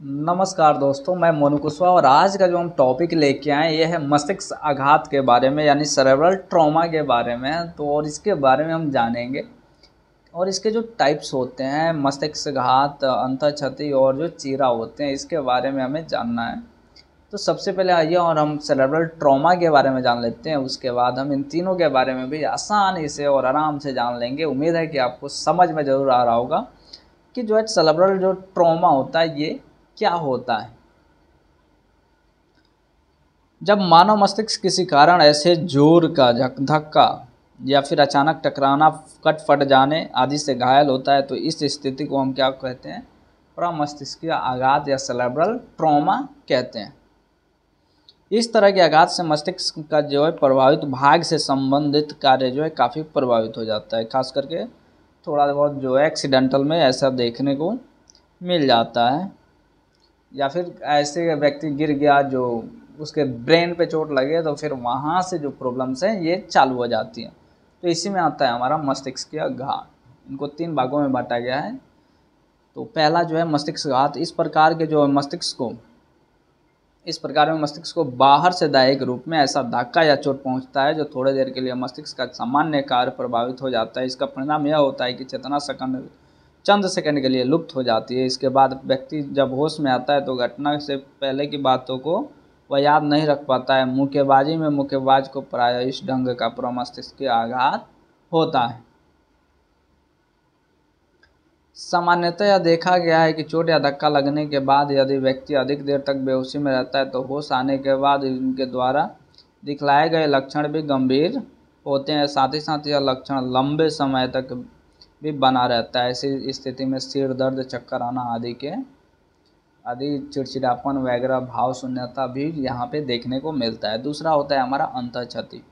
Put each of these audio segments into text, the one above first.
नमस्कार दोस्तों, मैं मोनू कुशवाहा और आज का जो हम टॉपिक लेके आए ये है मस्तिष्क आघात के बारे में, यानी सेरेब्रल ट्रॉमा के बारे में। तो और इसके बारे में हम जानेंगे और इसके जो टाइप्स होते हैं, मस्तिष्क आघात, अंतःक्षति और जो चीरा होते हैं, इसके बारे में हमें जानना है। तो सबसे पहले आइए और हम सेरेब्रल ट्रॉमा के बारे में जान लेते हैं। उसके बाद हम इन तीनों के बारे में भी आसानी से और आराम से जान लेंगे। उम्मीद है कि आपको समझ में ज़रूर आ रहा होगा कि जो है सेरेब्रल जो ट्रॉमा होता है ये क्या होता है। जब मानव मस्तिष्क किसी कारण ऐसे जोर का धक्का या फिर अचानक टकराना, कट फट जाने आदि से घायल होता है, तो इस स्थिति को हम क्या कहते हैं? प्रमस्तिष्कीय आघात या सेरेब्रल ट्रॉमा कहते हैं। इस तरह के आघात से मस्तिष्क का जो है प्रभावित भाग से संबंधित कार्य जो है काफ़ी प्रभावित हो जाता है। खास करके थोड़ा बहुत जो है एक्सीडेंटल में ऐसा देखने को मिल जाता है, या फिर ऐसे व्यक्ति गिर गया जो उसके ब्रेन पे चोट लगे तो फिर वहाँ से जो प्रॉब्लम्स हैं ये चालू हो जाती हैं। तो इसी में आता है हमारा मस्तिष्कीय घात। इनको 3 भागों में बांटा गया है। तो पहला जो है मस्तिष्क घात, इस प्रकार में मस्तिष्क को बाहर से दाहिने रूप में ऐसा धक्का या चोट पहुंचता है जो थोड़ी देर के लिए मस्तिष्क का सामान्य कार्य प्रभावित हो जाता है। इसका परिणाम यह होता है कि चेतना चंद सेकंड के लिए लुप्त हो जाती है। इसके बाद व्यक्ति जब होश में आता है तो घटना से पहले की बातों को वह याद नहीं रख पाता है। मुक्केबाजी में मुक्केबाज को प्रायः इस ढंग का प्रमस्तिष्कीय आघात होता है। सामान्यतः यह देखा गया है कि चोट या धक्का लगने के बाद यदि व्यक्ति अधिक देर तक बेहोशी में रहता है तो होश आने के बाद इनके द्वारा दिखलाए गए लक्षण भी गंभीर होते हैं। साथ ही साथ यह लक्षण लंबे समय तक भी बना रहता है। ऐसी स्थिति में सिर दर्द, चक्कर आना आदि चिड़चिड़ापन वगैरह भाव शून्यता भी यहाँ पे देखने को मिलता है। दूसरा होता है हमारा अंतःक्षति।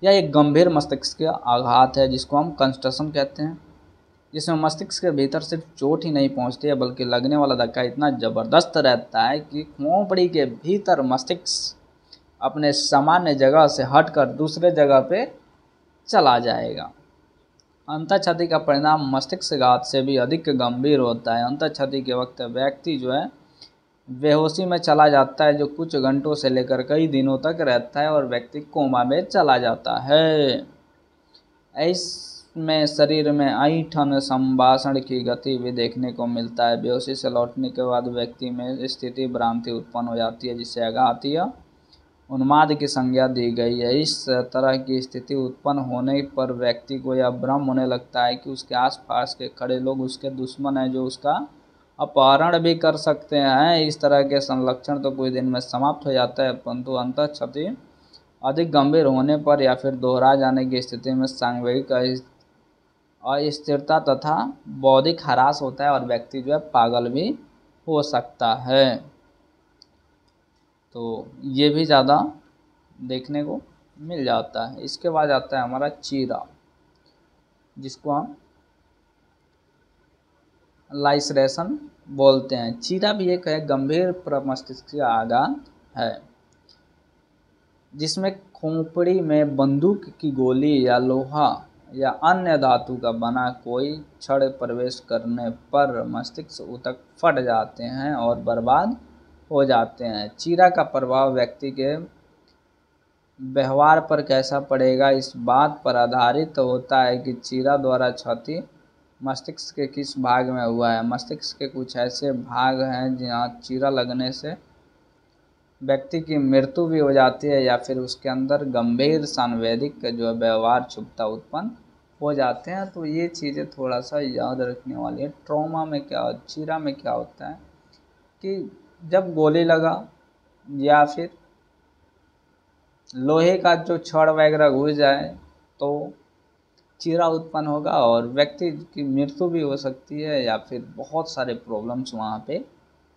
यह एक गंभीर मस्तिष्कीय आघात है जिसको हम कंस्ट्रक्शन कहते हैं, जिसमें मस्तिष्क के भीतर सिर्फ चोट ही नहीं पहुंचती है बल्कि लगने वाला धक्का इतना ज़बरदस्त रहता है कि खोपड़ी के भीतर मस्तिष्क अपने सामान्य जगह से हटकर दूसरे जगह पे चला जाएगा। अंतःक्षति का परिणाम मस्तिष्क घात से भी अधिक गंभीर होता है। अंतःक्षति के वक्त व्यक्ति जो है बेहोशी में चला जाता है, जो कुछ घंटों से लेकर कई दिनों तक रहता है और व्यक्ति कोमा में चला जाता है। इसमें शरीर में ऐंठन, संभाषण की गति भी देखने को मिलता है। बेहोशी से लौटने के बाद व्यक्ति में स्थिति भ्रांति उत्पन्न हो जाती है जिससे आघातीय उन्माद की संज्ञा दी गई है। इस तरह की स्थिति उत्पन्न होने पर व्यक्ति को यह भ्रम होने लगता है कि उसके आसपास के खड़े लोग उसके दुश्मन हैं जो उसका अपहरण भी कर सकते हैं। इस तरह के संलक्षण तो कुछ दिन में समाप्त हो जाता है, परंतु अंतःक्षति अधिक गंभीर होने पर या फिर दोहरा जाने की स्थिति में सांवेगिक अस्थिरता तथा बौद्धिक ह्रास होता है और व्यक्ति जो है पागल भी हो सकता है। तो ये भी ज़्यादा देखने को मिल जाता है। इसके बाद आता है हमारा चीरा, जिसको हम लाइसरेशन बोलते हैं। चीरा भी एक है गंभीर प्रमस्तिष्कीय आघात है जिसमें खोपड़ी में बंदूक की गोली या लोहा या अन्य धातु का बना कोई छड़ प्रवेश करने पर मस्तिष्क ऊतक फट जाते हैं और बर्बाद हो जाते हैं। चीरा का प्रभाव व्यक्ति के व्यवहार पर कैसा पड़ेगा इस बात पर आधारित होता है कि चीरा द्वारा क्षति मस्तिष्क के किस भाग में हुआ है। मस्तिष्क के कुछ ऐसे भाग हैं जहाँ चीरा लगने से व्यक्ति की मृत्यु भी हो जाती है या फिर उसके अंदर गंभीर सांवेदिक जो व्यवहार क्षुब्धता उत्पन्न हो जाते हैं। तो ये चीज़ें थोड़ा सा याद रखने वाली है। ट्रॉमा में क्या, चीरा में क्या होता है कि जब गोली लगा या फिर लोहे का जो छड़ वगैरह घुस जाए तो चीरा उत्पन्न होगा और व्यक्ति की मृत्यु भी हो सकती है या फिर बहुत सारे प्रॉब्लम्स वहाँ पे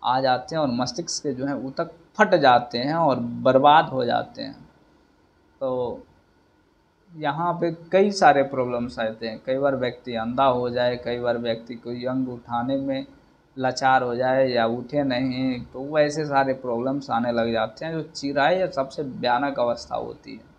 आ जाते हैं और मस्तिष्क के जो है ऊतक फट जाते हैं और बर्बाद हो जाते हैं। तो यहाँ पे कई सारे प्रॉब्लम्स आते हैं। कई बार व्यक्ति अंधा हो जाए, कई बार व्यक्ति कोई अंग उठाने में लाचार हो जाए या उठे नहीं, तो वैसे सारे प्रॉब्लम्स आने लग जाते हैं। जो चीरा है सबसे भयानक अवस्था होती है।